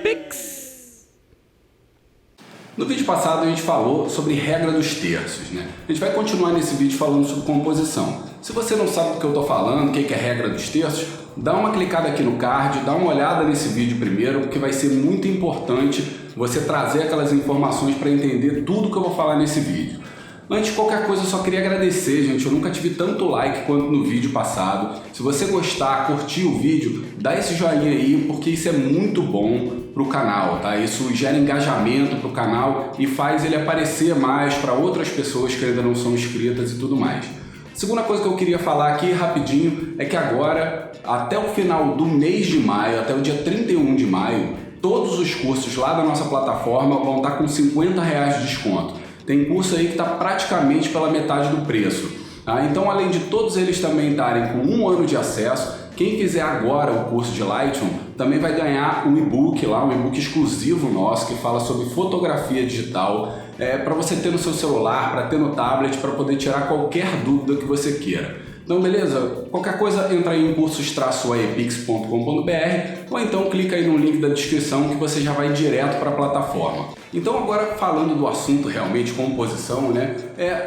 Pix! No vídeo passado a gente falou sobre regra dos terços, né? A gente vai continuar nesse vídeo falando sobre composição. Se você não sabe do que eu estou falando, o que é regra dos terços, dá uma clicada aqui no card, dá uma olhada nesse vídeo primeiro, porque vai ser muito importante você trazer aquelas informações para entender tudo que eu vou falar nesse vídeo. Antes de qualquer coisa, eu só queria agradecer, gente. Eu nunca tive tanto like quanto no vídeo passado. Se você gostar, curtir o vídeo, dá esse joinha aí, porque isso é muito bom pro canal, tá? Isso gera engajamento pro canal e faz ele aparecer mais para outras pessoas que ainda não são inscritas e tudo mais. Segunda coisa que eu queria falar aqui rapidinho é que agora, até o final do mês de maio, até o dia 31 de maio, todos os cursos lá da nossa plataforma vão estar com R$50 de desconto. Tem curso aí que está praticamente pela metade do preço. Tá? Então, além de todos eles também estarem com 1 ano de acesso, quem fizer agora o curso de Lightroom também vai ganhar um e-book lá, um e-book exclusivo nosso que fala sobre fotografia digital, para você ter no seu celular, para ter no tablet, para poder tirar qualquer dúvida que você queira. Então, beleza? Qualquer coisa, entra aí em cursos-aepix.com.br ou então clica aí no link da descrição que você já vai direto para a plataforma. Então, agora falando do assunto realmente composição, né?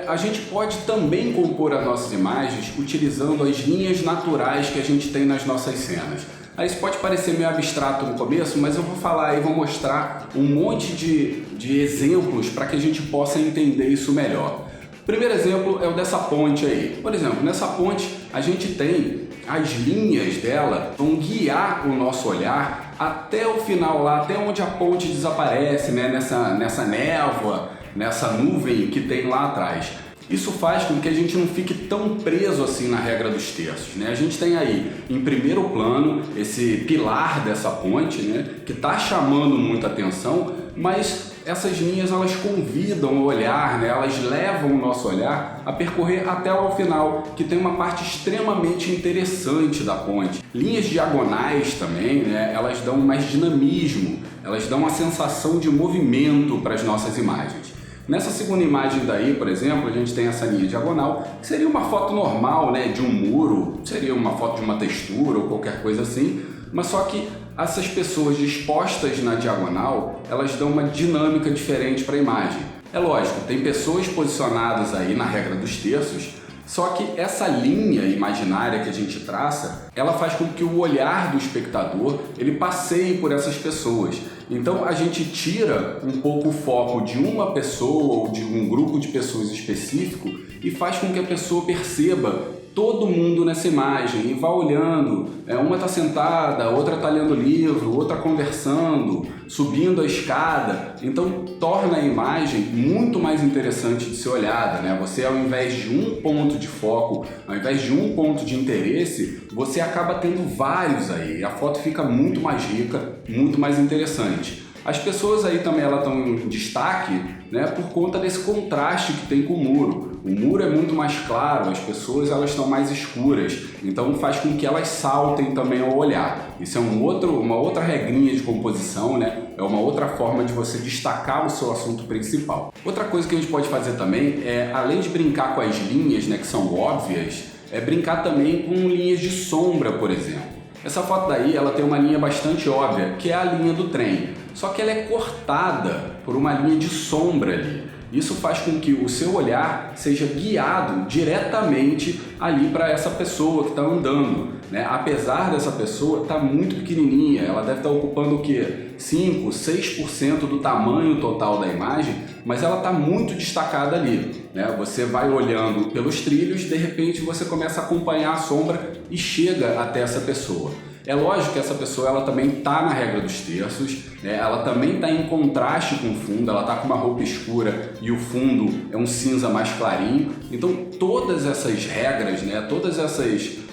A gente pode também compor as nossas imagens utilizando as linhas naturais que a gente tem nas nossas cenas. Aí isso pode parecer meio abstrato no começo, mas eu vou falar e vou mostrar um monte de exemplos para que a gente possa entender isso melhor. O primeiro exemplo é o dessa ponte aí. Por exemplo, nessa ponte a gente tem as linhas dela vão guiar o nosso olhar até o final lá, até onde a ponte desaparece, né? Nessa névoa, nessa nuvem que tem lá atrás. Isso faz com que a gente não fique tão preso assim na regra dos terços, né? A gente tem aí em primeiro plano esse pilar dessa ponte, né? Que está chamando muita atenção, mas essas linhas elas convidam o olhar, né? Elas levam o nosso olhar a percorrer até o final, que tem uma parte extremamente interessante da ponte. Linhas diagonais também, né? Elas dão mais dinamismo, elas dão uma sensação de movimento para as nossas imagens. Nessa segunda imagem daí, por exemplo, a gente tem essa linha diagonal, que seria uma foto normal, né, de um muro, seria uma foto de uma textura ou qualquer coisa assim, mas só que essas pessoas dispostas na diagonal, elas dão uma dinâmica diferente para a imagem. É lógico, tem pessoas posicionadas aí na regra dos terços, só que essa linha imaginária que a gente traça, ela faz com que o olhar do espectador ele passeie por essas pessoas. Então a gente tira um pouco o foco de uma pessoa ou de um grupo de pessoas específico e faz com que a pessoa perceba todo mundo nessa imagem e vá olhando. Uma está sentada, a outra está lendo livro, outra conversando, subindo a escada. Então torna a imagem muito mais interessante de ser olhada, né? Você, ao invés de um ponto de foco, ao invés de um ponto de interesse, você acaba tendo vários aí. A foto fica muito mais rica, muito mais interessante. As pessoas aí também estão em destaque, né, por conta desse contraste que tem com o muro. O muro é muito mais claro, as pessoas elas estão mais escuras, então faz com que elas saltem também ao olhar. Isso é uma outra regrinha de composição, né? É uma outra forma de você destacar o seu assunto principal. Outra coisa que a gente pode fazer também é, além de brincar com as linhas, né, que são óbvias, é brincar também com linhas de sombra, por exemplo. Essa foto daí, ela tem uma linha bastante óbvia, que é a linha do trem. Só que ela é cortada por uma linha de sombra ali. Isso faz com que o seu olhar seja guiado diretamente ali para essa pessoa que está andando, né? Apesar dessa pessoa estar muito pequenininha, ela deve estar ocupando o quê? 5, 6% do tamanho total da imagem, mas ela está muito destacada ali, né? Você vai olhando pelos trilhos, de repente você começa a acompanhar a sombra e chega até essa pessoa. É lógico que essa pessoa ela também está na regra dos terços, né? Ela também está em contraste com o fundo, ela está com uma roupa escura e o fundo é um cinza mais clarinho. Então todas essas regras, né? Todas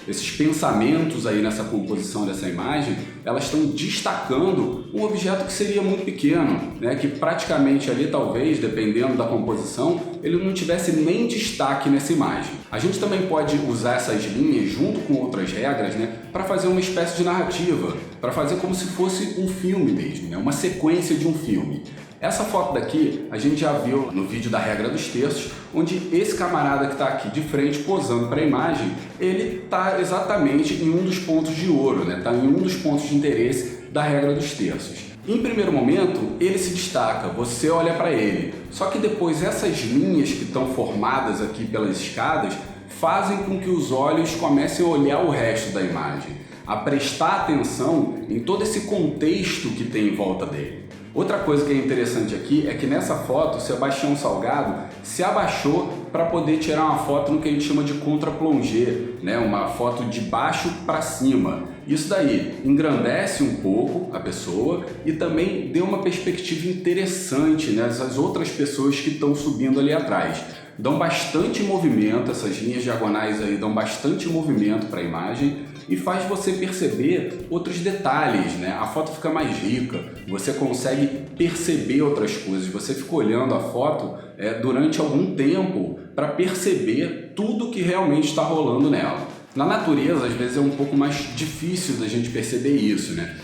esses pensamentos aí nessa composição dessa imagem, elas estão destacando um objeto que seria muito pequeno, né? Que praticamente ali talvez, dependendo da composição, ele não tivesse nem destaque nessa imagem. A gente também pode usar essas linhas junto com outras regras, né? Para fazer uma espécie de narrativa, para fazer como se fosse um filme mesmo, né? Uma sequência de um filme. Essa foto daqui a gente já viu no vídeo da regra dos terços, onde esse camarada que está aqui de frente posando para a imagem, ele está exatamente em um dos pontos de ouro, né? Está em um dos pontos de interesse da regra dos terços. Em primeiro momento, ele se destaca, você olha para ele, só que depois essas linhas que estão formadas aqui pelas escadas fazem com que os olhos comecem a olhar o resto da imagem, a prestar atenção em todo esse contexto que tem em volta dele. Outra coisa que é interessante aqui é que nessa foto o Sebastião Salgado se abaixou para poder tirar uma foto no que a gente chama de contra-plongé, né? Uma foto de baixo para cima. Isso daí engrandece um pouco a pessoa e também deu uma perspectiva interessante, né? Essas outras pessoas que estão subindo ali atrás. Dão bastante movimento, essas linhas diagonais aí dão bastante movimento para a imagem e faz você perceber outros detalhes, né? A foto fica mais rica, você consegue perceber outras coisas, você fica olhando a foto durante algum tempo para perceber tudo que realmente está rolando nela. Na natureza, às vezes é um pouco mais difícil da gente perceber isso, né?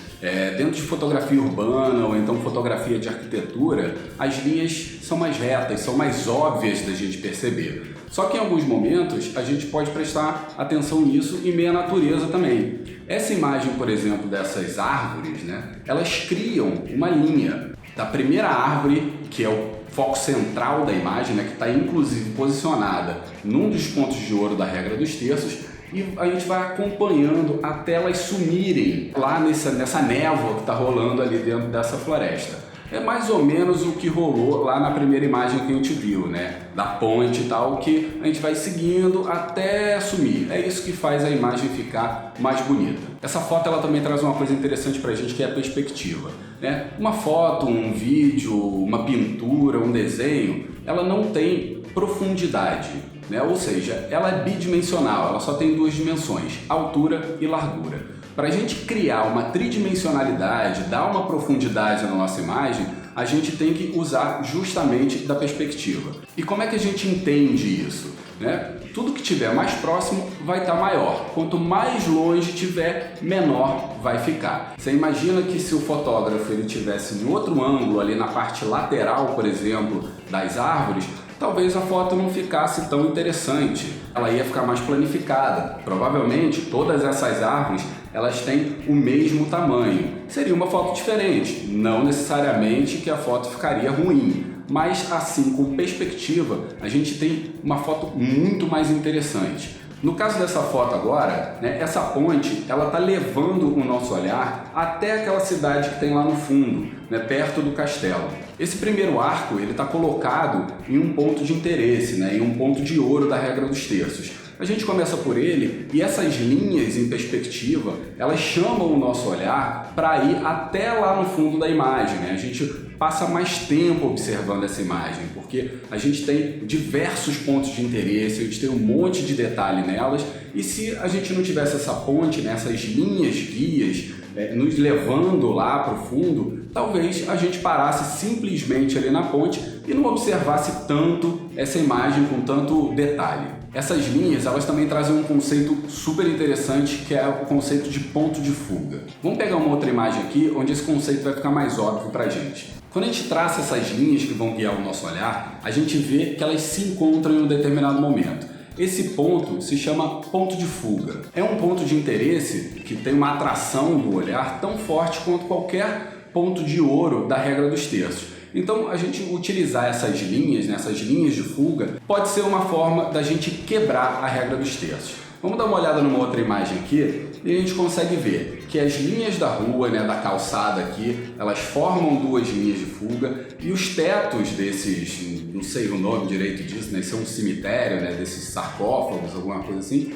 Dentro de fotografia urbana ou então fotografia de arquitetura, as linhas são mais retas, são mais óbvias da gente perceber. Só que em alguns momentos a gente pode prestar atenção nisso em meio à natureza também. Essa imagem, por exemplo, dessas árvores, né, elas criam uma linha da primeira árvore, que é o foco central da imagem, né, que está inclusive posicionada num dos pontos de ouro da regra dos terços, e a gente vai acompanhando até elas sumirem lá nessa névoa que está rolando ali dentro dessa floresta. É mais ou menos o que rolou lá na primeira imagem que a gente viu, né? Da ponte e tal, que a gente vai seguindo até sumir. É isso que faz a imagem ficar mais bonita. Essa foto ela também traz uma coisa interessante pra gente, que é a perspectiva, né? Uma foto, um vídeo, uma pintura, um desenho, ela não tem profundidade, né? Ou seja, ela é bidimensional, ela só tem duas dimensões, altura e largura. Para a gente criar uma tridimensionalidade, dar uma profundidade na nossa imagem, a gente tem que usar justamente da perspectiva. E como é que a gente entende isso, né? Tudo que tiver mais próximo vai estar maior. Quanto mais longe tiver, menor vai ficar. Você imagina que se o fotógrafo ele tivesse em outro ângulo, ali na parte lateral, por exemplo, das árvores, talvez a foto não ficasse tão interessante. Ela ia ficar mais planificada. Provavelmente todas essas árvores elas têm o mesmo tamanho. Seria uma foto diferente, não necessariamente que a foto ficaria ruim, mas assim, com perspectiva, a gente tem uma foto muito mais interessante. No caso dessa foto agora, né, essa ponte, ela está levando o nosso olhar até aquela cidade que tem lá no fundo, né, perto do castelo. Esse primeiro arco, ele está colocado em um ponto de interesse, né, em um ponto de ouro da regra dos terços. A gente começa por ele e essas linhas em perspectiva, elas chamam o nosso olhar para ir até lá no fundo da imagem, né? A gente passa mais tempo observando essa imagem, porque a gente tem diversos pontos de interesse, a gente tem um monte de detalhe nelas, e se a gente não tivesse essa ponte, né, essas linhas guias nos levando lá para o fundo, talvez a gente parasse simplesmente ali na ponte e não observasse tanto essa imagem com tanto detalhe. Essas linhas, elas também trazem um conceito super interessante, que é o conceito de ponto de fuga. Vamos pegar uma outra imagem aqui, onde esse conceito vai ficar mais óbvio pra gente. Quando a gente traça essas linhas que vão guiar o nosso olhar, a gente vê que elas se encontram em um determinado momento. Esse ponto se chama ponto de fuga. É um ponto de interesse que tem uma atração do olhar tão forte quanto qualquer ponto de ouro da regra dos terços. Então, a gente utilizar essas linhas, né, essas linhas de fuga, pode ser uma forma da gente quebrar a regra dos terços. Vamos dar uma olhada numa outra imagem aqui e a gente consegue ver que as linhas da rua, né, da calçada aqui, elas formam duas linhas de fuga e os tetos desses, não sei o nome direito disso, né, isso é um cemitério, né, desses sarcófagos, alguma coisa assim,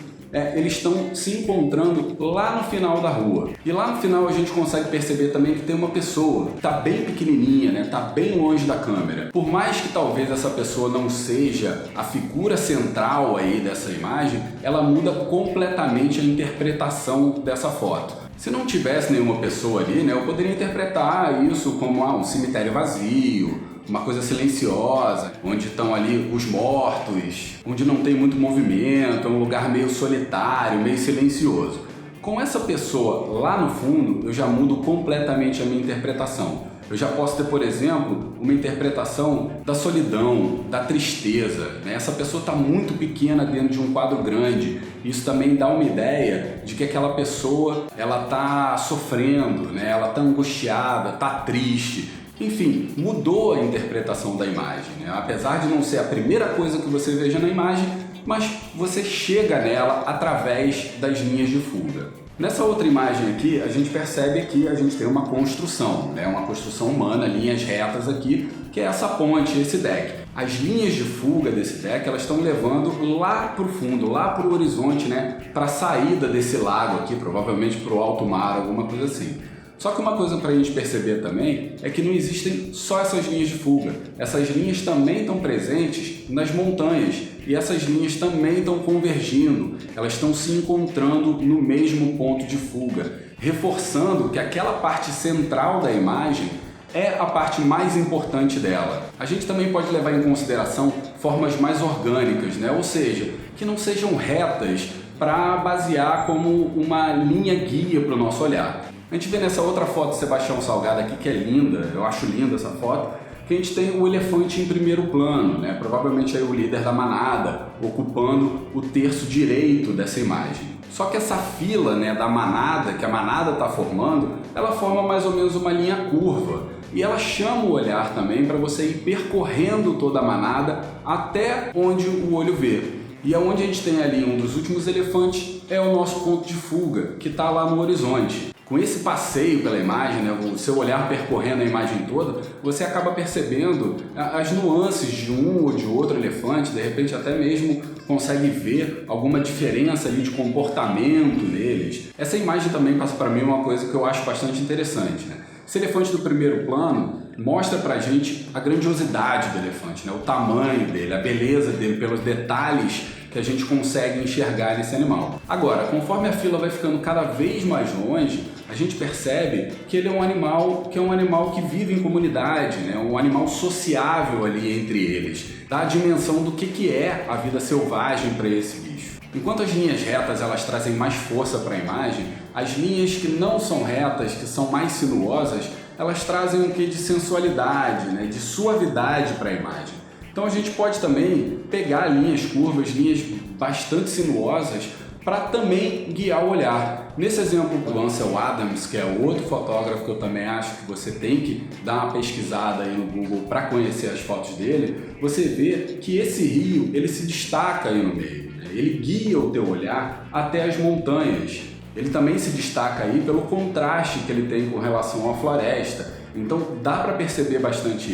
eles estão se encontrando lá no final da rua. E lá no final a gente consegue perceber também que tem uma pessoa, tá bem pequenininha, né? Tá bem longe da câmera. Por mais que talvez essa pessoa não seja a figura central aí dessa imagem, ela muda completamente a interpretação dessa foto. Se não tivesse nenhuma pessoa ali, né, eu poderia interpretar isso como um cemitério vazio, uma coisa silenciosa, onde estão ali os mortos, onde não tem muito movimento, é um lugar meio solitário, meio silencioso. Com essa pessoa lá no fundo, eu já mudo completamente a minha interpretação. Eu já posso ter, por exemplo, uma interpretação da solidão, da tristeza, né? Essa pessoa está muito pequena dentro de um quadro grande. Isso também dá uma ideia de que aquela pessoa ela está sofrendo, né? Ela está angustiada, está triste. Enfim, mudou a interpretação da imagem, né? Apesar de não ser a primeira coisa que você veja na imagem, mas você chega nela através das linhas de fuga. Nessa outra imagem aqui, a gente percebe que a gente tem uma construção, né? Uma construção humana, linhas retas aqui, que é essa ponte, esse deck. As linhas de fuga desse deck, elas estão levando lá para o fundo, lá para o horizonte, né? Para a saída desse lago aqui, provavelmente para o alto mar, alguma coisa assim. Só que uma coisa para a gente perceber também é que não existem só essas linhas de fuga. Essas linhas também estão presentes nas montanhas e essas linhas também estão convergindo, elas estão se encontrando no mesmo ponto de fuga, reforçando que aquela parte central da imagem é a parte mais importante dela. A gente também pode levar em consideração formas mais orgânicas, né? Ou seja, que não sejam retas para basear como uma linha guia para o nosso olhar. A gente vê nessa outra foto de Sebastião Salgado aqui, que é linda, eu acho linda essa foto, que a gente tem o elefante em primeiro plano, né? Provavelmente aí o líder da manada, ocupando o terço direito dessa imagem. Só que essa fila, né, da manada, que a manada está formando, ela forma mais ou menos uma linha curva. E ela chama o olhar também para você ir percorrendo toda a manada até onde o olho vê. E aonde a gente tem ali um dos últimos elefantes é o nosso ponto de fuga, que está lá no horizonte. Com esse passeio pela imagem, né, o seu olhar percorrendo a imagem toda, você acaba percebendo as nuances de um ou de outro elefante, de repente até mesmo consegue ver alguma diferença ali de comportamento neles. Essa imagem também passa para mim uma coisa que eu acho bastante interessante, né? Esse elefante do primeiro plano mostra pra gente a grandiosidade do elefante, né? O tamanho dele, a beleza dele, pelos detalhes que a gente consegue enxergar nesse animal. Agora, conforme a fila vai ficando cada vez mais longe, a gente percebe que ele é um animal que vive em comunidade, né? Um animal sociável ali entre eles. Dá a dimensão do que é a vida selvagem para esse bicho. Enquanto as linhas retas elas trazem mais força para a imagem, as linhas que não são retas, que são mais sinuosas, elas trazem um quê de sensualidade, né? De suavidade para a imagem. Então a gente pode também pegar linhas curvas, linhas bastante sinuosas, para também guiar o olhar. Nesse exemplo do Ansel Adams, que é outro fotógrafo que eu também acho que você tem que dar uma pesquisada aí no Google para conhecer as fotos dele, você vê que esse rio ele se destaca aí no meio, né? Ele guia o teu olhar até as montanhas. Ele também se destaca aí pelo contraste que ele tem com relação à floresta. Então dá para perceber bastante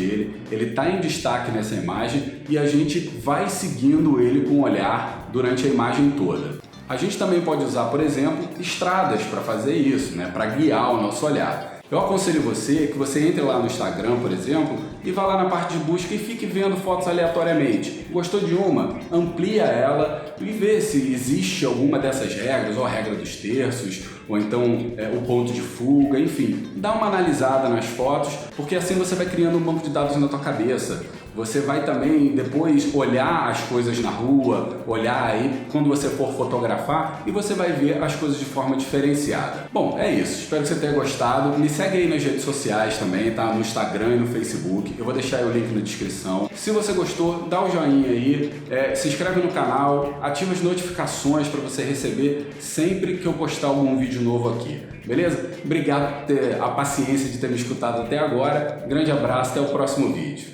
ele está em destaque nessa imagem e a gente vai seguindo ele com o olhar durante a imagem toda. A gente também pode usar, por exemplo, estradas para fazer isso, né? Para guiar o nosso olhar. Eu aconselho você que você entre lá no Instagram, por exemplo, e vá lá na parte de busca e fique vendo fotos aleatoriamente. Gostou de uma? Amplia ela e vê se existe alguma dessas regras, ou a regra dos terços, ou então o ponto de fuga, enfim. Dá uma analisada nas fotos, porque assim você vai criando um banco de dados na tua cabeça. Você vai também depois olhar as coisas na rua, olhar aí quando você for fotografar e você vai ver as coisas de forma diferenciada. Bom, é isso. Espero que você tenha gostado. Me segue aí nas redes sociais também, tá? No Instagram e no Facebook. Eu vou deixar aí o link na descrição. Se você gostou, dá o joinha aí, se inscreve no canal, ativa as notificações para você receber sempre que eu postar algum vídeo novo aqui. Beleza? Obrigado por ter a paciência de ter me escutado até agora. Grande abraço, até o próximo vídeo.